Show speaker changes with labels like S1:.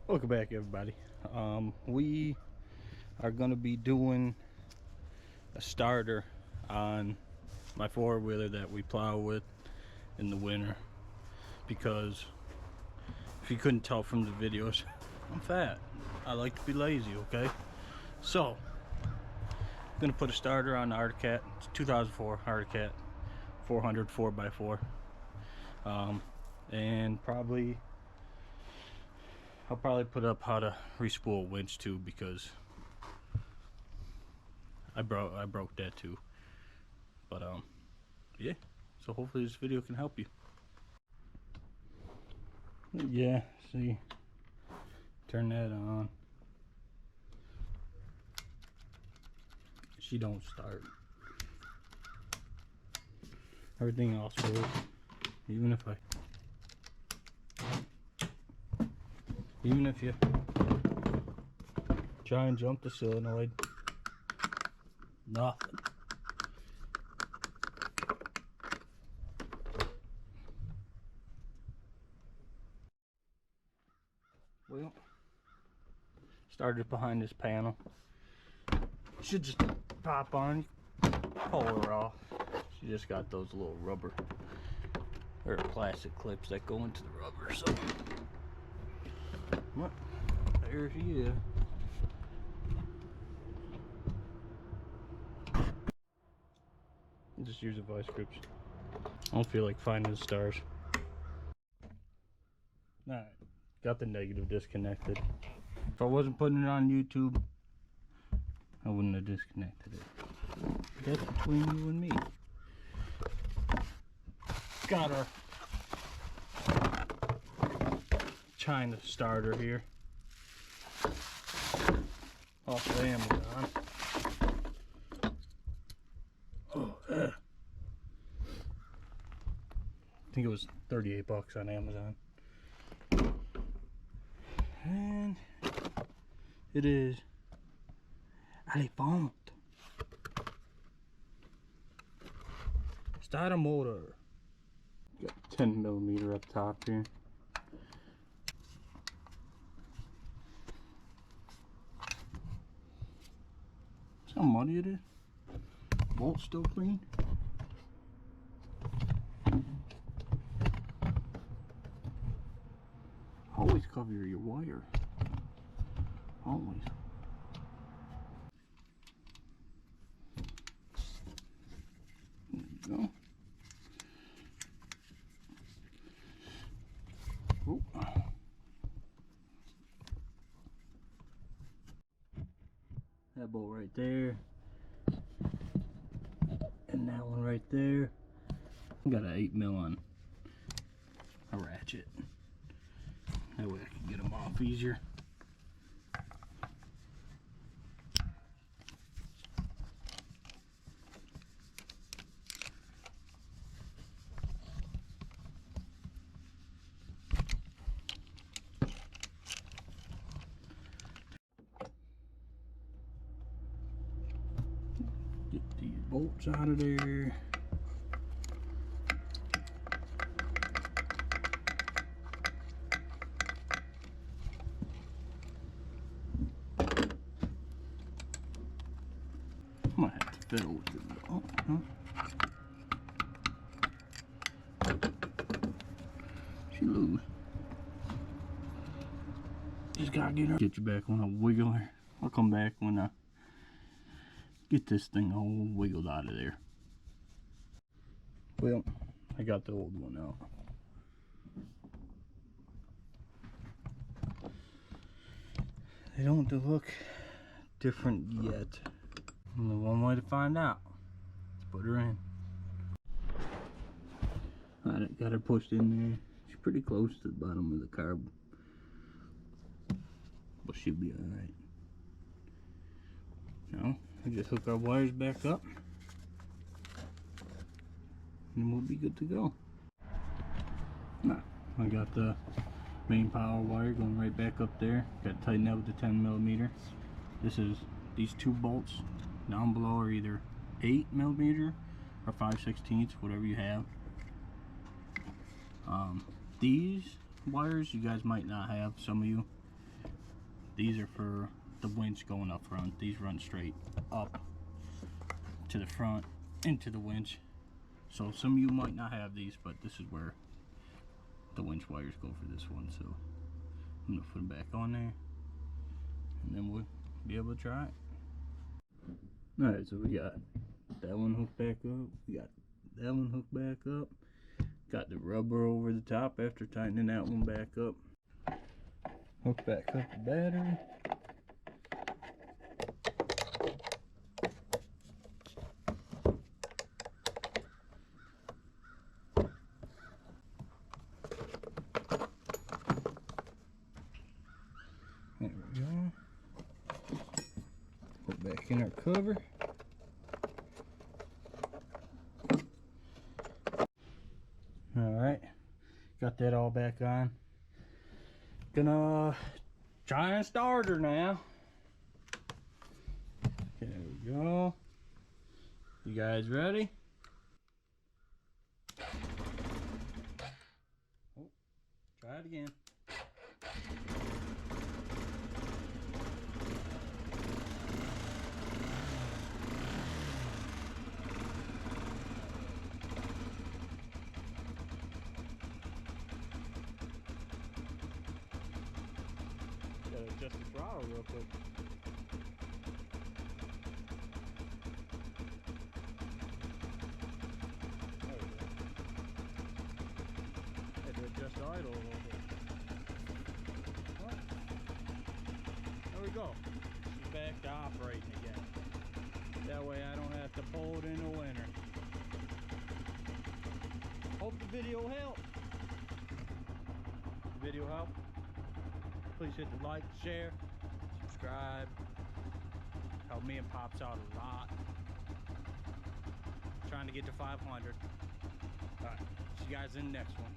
S1: Welcome back, everybody. We are going to be doing a starter on my four-wheeler that we plow with in the winter, because if you couldn't tell from the videos, I'm fat. I like to be lazy, okay? So I'm going to put a starter on the Arctic Cat. It's 2004 Arctic Cat 400 4x4, and I'll probably put up how to respool a winch too, because I broke that too. But yeah, so hopefully this video can help you. Yeah, see, turn that on. She don't start. Everything else works. Even if you try and jump the solenoid, nothing. Well, started behind this panel. Should just pop on, pull her off. She just got those little rubber or plastic clips that go into the rubber. So, what? There she is. Just use a vice grips. I don't feel like finding the stars. Alright, got the negative disconnected. If I wasn't putting it on YouTube, I wouldn't have disconnected it. That's between you and me. Got our China starter here off of Amazon. Oh, I think it was 38 bucks on Amazon. And it is Alifant starter motor. Got 10mm up top here. See how muddy it is? Bolt still clean. Always cover your wire. Always. There you go. Oh. That bolt right there. And that one right there. I got an 8mm on a ratchet. That way I can get them off easier. Get these bolts out of there. I might have to fiddle with it. Oh, huh? She loose. Just gotta get her. Get you back when I wiggle her. I'll come back when I get this thing all wiggled out of there. Well, I got the old one out. They don't look different yet. Only one way to find out. Let's put her in. Alright, got her pushed in there. She's pretty close to the bottom of the carb, but she'll be alright. Now, we just hook our wires back up, and we'll be good to go. Now, I got the main power wire going right back up there. Got to tighten that with the 10mm. These two bolts down below are either 8mm or 5/16, whatever you have. These wires you guys might not have, some of you, These are for the winch going up front. These run straight up to the front into the winch. So some of you might not have these, but this is where the winch wires go for this one. So I'm gonna put them back on there, and then we'll be able to try it. All right, so we got that one hooked back up. We got that one hooked back up. Got the rubber over the top after tightening that one back up. Hook back up the battery. There we go. Put back in our cover. Alright, got that all back on. Gonna try and start her now. There we go. You guys ready? Oh, try it again. Gotta adjust the throttle real quick. There we go. Had to adjust the idle a little bit. What? There we go. She's back to operating again. That way I don't have to pull it in the winter. Hope the video helped. Video helped? Please hit the like, share, subscribe. Help me and Pops out a lot. Trying to get to 500. Alright, see you guys in the next one.